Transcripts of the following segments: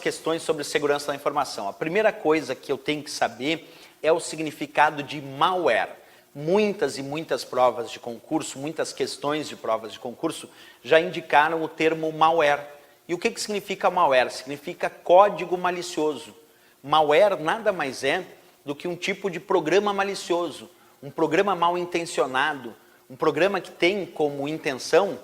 questões sobre segurança da informação. A primeira coisa que eu tenho que saber é o significado de malware. Muitas e muitas provas de concurso, muitas questões de provas de concurso já indicaram o termo malware. E o que significa malware? Significa código malicioso. Malware nada mais é do que um tipo de programa malicioso, um programa mal intencionado, um programa que tem como intenção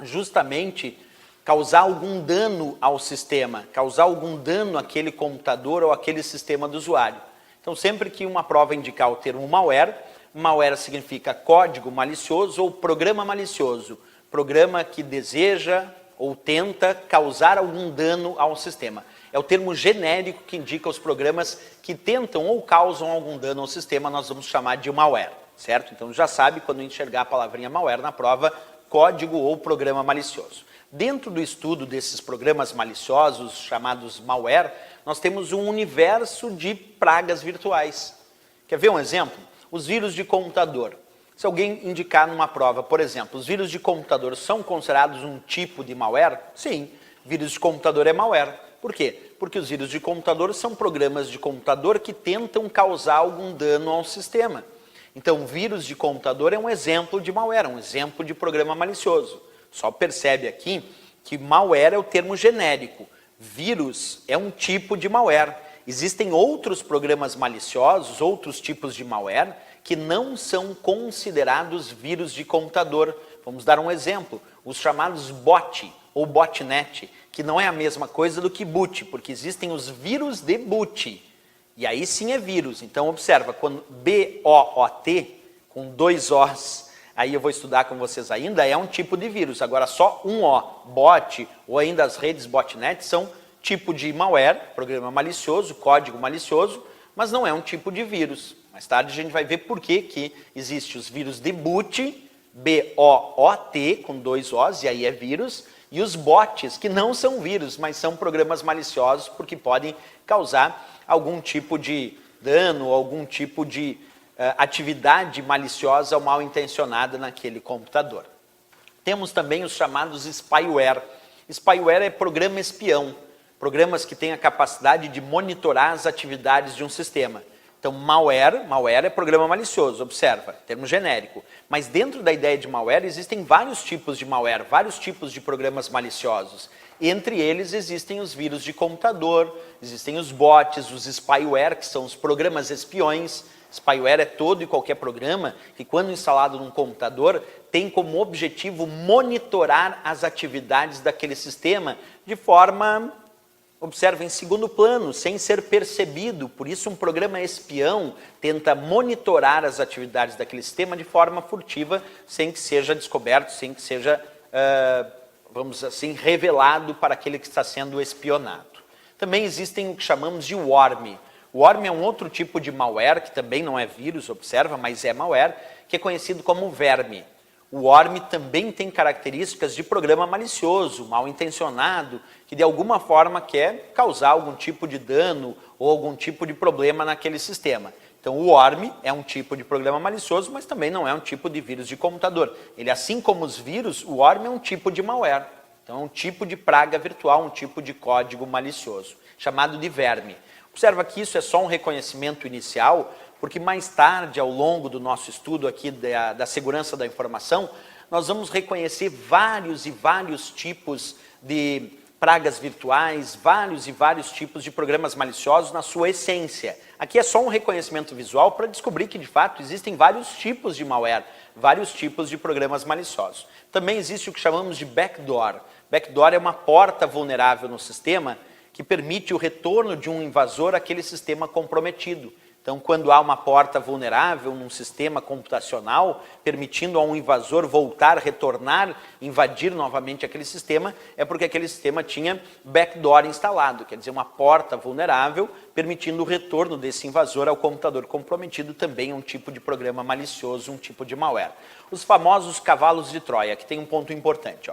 justamente causar algum dano ao sistema, causar algum dano àquele computador ou àquele sistema do usuário. Então, sempre que uma prova indicar o termo malware, malware significa código malicioso ou programa malicioso, programa que deseja ou tenta causar algum dano ao sistema. É o termo genérico que indica os programas que tentam ou causam algum dano ao sistema, nós vamos chamar de malware, certo? Então, já sabe, quando enxergar a palavrinha malware na prova, código ou programa malicioso. Dentro do estudo desses programas maliciosos, chamados malware, nós temos um universo de pragas virtuais. Quer ver um exemplo? Os vírus de computador. Se alguém indicar numa prova, por exemplo, os vírus de computador são considerados um tipo de malware? Sim, vírus de computador é malware. Por quê? Porque os vírus de computador são programas de computador que tentam causar algum dano ao sistema. Então, vírus de computador é um exemplo de malware, um exemplo de programa malicioso. Só percebe aqui que malware é o termo genérico. Vírus é um tipo de malware. Existem outros programas maliciosos, outros tipos de malware, que não são considerados vírus de computador. Vamos dar um exemplo, os chamados bot ou botnet, que não é a mesma coisa do que boot, porque existem os vírus de boot. E aí sim é vírus. Então observa, quando B-O-O-T, com 2 Os, aí eu vou estudar com vocês ainda, é um tipo de vírus. Agora só um O, bot, ou ainda as redes botnet, são tipo de malware, programa malicioso, código malicioso, mas não é um tipo de vírus. Mais tarde a gente vai ver por que existe os vírus de boot, B-O-O-T, com 2 Os, e aí é vírus, e os bots, que não são vírus, mas são programas maliciosos, porque podem causar algum tipo de dano, algum tipo de atividade maliciosa ou mal intencionada naquele computador. Temos também os chamados spyware. Spyware é programa espião, programas que têm a capacidade de monitorar as atividades de um sistema. Então, malware é programa malicioso, observa, termo genérico. Mas dentro da ideia de malware existem vários tipos de malware, vários tipos de programas maliciosos. Entre eles existem os vírus de computador, existem os bots, os spyware, que são os programas espiões. Spyware é todo e qualquer programa que, quando instalado num computador, tem como objetivo monitorar as atividades daquele sistema de forma, observa, em segundo plano, sem ser percebido. Por isso, um programa espião tenta monitorar as atividades daquele sistema de forma furtiva, sem que seja descoberto, sem que seja, vamos assim, revelado para aquele que está sendo espionado. Também existem o que chamamos de worm. Worm é um outro tipo de malware, que também não é vírus, observa, mas é malware, que é conhecido como verme. O worm também tem características de programa malicioso, mal intencionado, que de alguma forma quer causar algum tipo de dano ou algum tipo de problema naquele sistema. Então o worm é um tipo de programa malicioso, mas também não é um tipo de vírus de computador. Ele, assim como os vírus, o worm é um tipo de malware. Então é um tipo de praga virtual, um tipo de código malicioso, chamado de verme. Observa que isso é só um reconhecimento inicial, porque mais tarde, ao longo do nosso estudo aqui da segurança da informação, nós vamos reconhecer vários e vários tipos de pragas virtuais, vários e vários tipos de programas maliciosos na sua essência. Aqui é só um reconhecimento visual para descobrir que, de fato, existem vários tipos de malware, vários tipos de programas maliciosos. Também existe o que chamamos de backdoor. Backdoor é uma porta vulnerável no sistema que permite o retorno de um invasor àquele sistema comprometido. Então, quando há uma porta vulnerável num sistema computacional, permitindo a um invasor voltar, retornar, invadir novamente aquele sistema, é porque aquele sistema tinha backdoor instalado, quer dizer, uma porta vulnerável, permitindo o retorno desse invasor ao computador comprometido, também é um tipo de programa malicioso, um tipo de malware. Os famosos cavalos de Troia, que tem um ponto importante.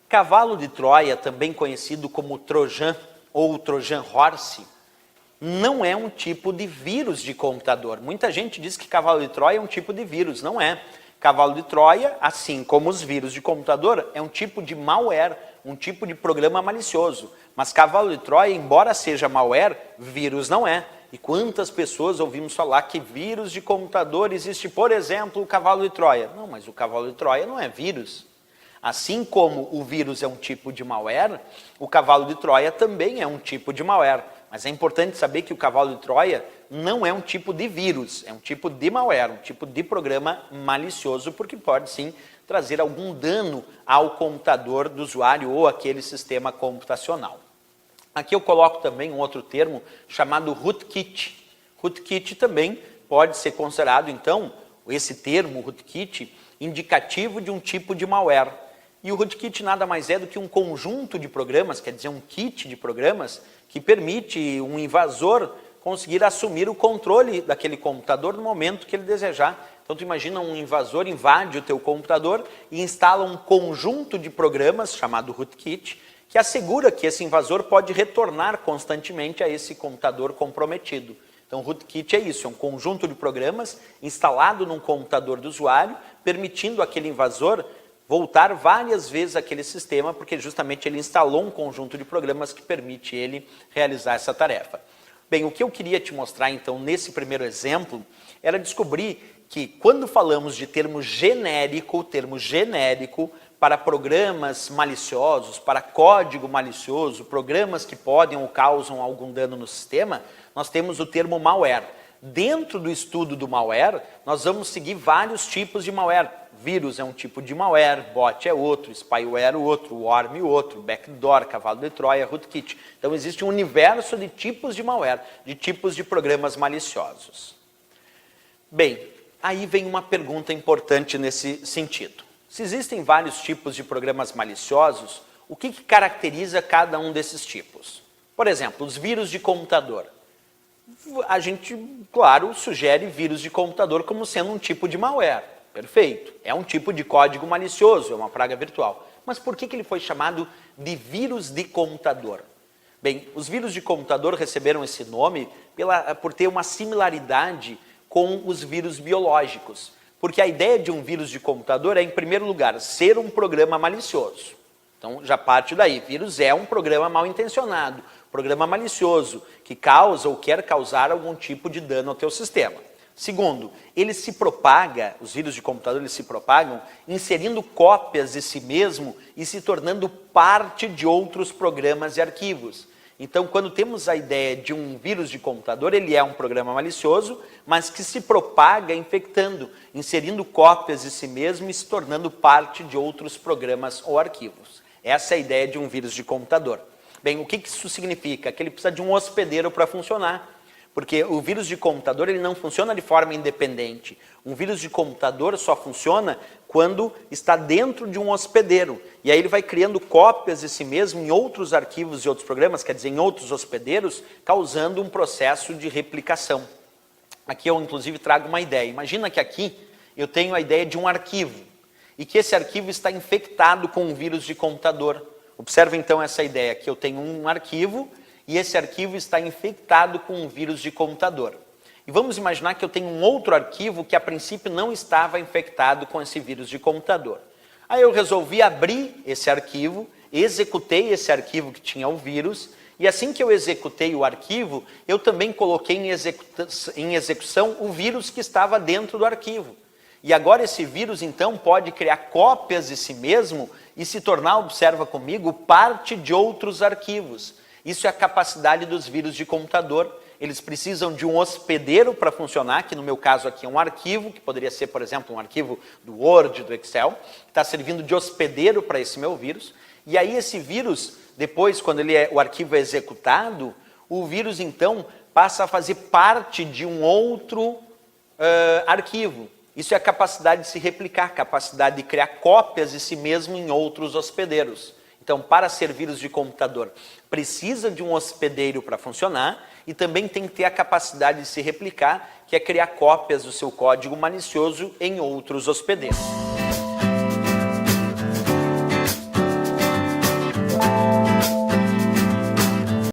Cavalo de Troia, também conhecido como Trojan ou Trojan Horse, não é um tipo de vírus de computador. Muita gente diz que cavalo de Troia é um tipo de vírus. Não é. Cavalo de Troia, assim como os vírus de computador, é um tipo de malware, um tipo de programa malicioso. Mas cavalo de Troia, embora seja malware, vírus não é. E quantas pessoas ouvimos falar que vírus de computador existe, por exemplo, o cavalo de Troia? Não, mas o cavalo de Troia não é vírus. Assim como o vírus é um tipo de malware, o cavalo de Troia também é um tipo de malware. Mas é importante saber que o cavalo de Troia não é um tipo de vírus, é um tipo de malware, um tipo de programa malicioso, porque pode sim trazer algum dano ao computador do usuário ou aquele sistema computacional. Aqui eu coloco também um outro termo chamado rootkit. Rootkit também pode ser considerado, então, esse termo rootkit, indicativo de um tipo de malware. E o rootkit nada mais é do que um conjunto de programas, quer dizer, um kit de programas, que permite um invasor conseguir assumir o controle daquele computador no momento que ele desejar. Então, tu imagina um invasor invade o teu computador e instala um conjunto de programas, chamado rootkit, que assegura que esse invasor pode retornar constantemente a esse computador comprometido. Então, o rootkit é isso, é um conjunto de programas instalado num computador do usuário, permitindo aquele invasor voltar várias vezes àquele sistema, porque justamente ele instalou um conjunto de programas que permite ele realizar essa tarefa. Bem, o que eu queria te mostrar, então, nesse primeiro exemplo, era descobrir que quando falamos de termo genérico para programas maliciosos, para código malicioso, programas que podem ou causam algum dano no sistema, nós temos o termo malware. Dentro do estudo do malware, nós vamos seguir vários tipos de malware. Vírus é um tipo de malware, bot é outro, spyware outro, worm outro, backdoor, cavalo de Troia, rootkit. Então existe um universo de tipos de malware, de tipos de programas maliciosos. Bem, aí vem uma pergunta importante nesse sentido. Se existem vários tipos de programas maliciosos, o que caracteriza cada um desses tipos? Por exemplo, os vírus de computador. A gente, claro, sugere vírus de computador como sendo um tipo de malware. Perfeito. É um tipo de código malicioso, é uma praga virtual. Mas por que ele foi chamado de vírus de computador? Bem, os vírus de computador receberam esse nome por ter uma similaridade com os vírus biológicos. Porque a ideia de um vírus de computador é, em primeiro lugar, ser um programa malicioso. Então, já parte daí. Vírus é um programa mal intencionado, programa malicioso, que causa ou quer causar algum tipo de dano ao teu sistema. Segundo, ele se propaga, os vírus de computador eles se propagam inserindo cópias de si mesmo e se tornando parte de outros programas e arquivos. Então, quando temos a ideia de um vírus de computador, ele é um programa malicioso, mas que se propaga infectando, inserindo cópias de si mesmo e se tornando parte de outros programas ou arquivos. Essa é a ideia de um vírus de computador. Bem, o que isso significa? Que ele precisa de um hospedeiro para funcionar. Porque o vírus de computador ele não funciona de forma independente. Um vírus de computador só funciona quando está dentro de um hospedeiro. E aí ele vai criando cópias de si mesmo em outros arquivos e outros programas, quer dizer, em outros hospedeiros, causando um processo de replicação. Aqui eu, inclusive, trago uma ideia. Imagina que aqui eu tenho a ideia de um arquivo e que esse arquivo está infectado com um vírus de computador. Observe, então, essa ideia, que eu tenho um arquivo e esse arquivo está infectado com um vírus de computador. E vamos imaginar que eu tenho um outro arquivo que a princípio não estava infectado com esse vírus de computador. Aí eu resolvi abrir esse arquivo, executei esse arquivo que tinha o vírus, e assim que eu executei o arquivo, eu também coloquei em execução o vírus que estava dentro do arquivo. E agora esse vírus, então, pode criar cópias de si mesmo e se tornar, observa comigo, parte de outros arquivos. Isso é a capacidade dos vírus de computador. Eles precisam de um hospedeiro para funcionar, que no meu caso aqui é um arquivo, que poderia ser, por exemplo, um arquivo do Word, do Excel, que está servindo de hospedeiro para esse meu vírus. E aí esse vírus, depois, quando o arquivo é executado, o vírus, então, passa a fazer parte de um outro arquivo. Isso é a capacidade de se replicar, capacidade de criar cópias de si mesmo em outros hospedeiros. Então, para ser vírus de computador, precisa de um hospedeiro para funcionar e também tem que ter a capacidade de se replicar, que é criar cópias do seu código malicioso em outros hospedeiros.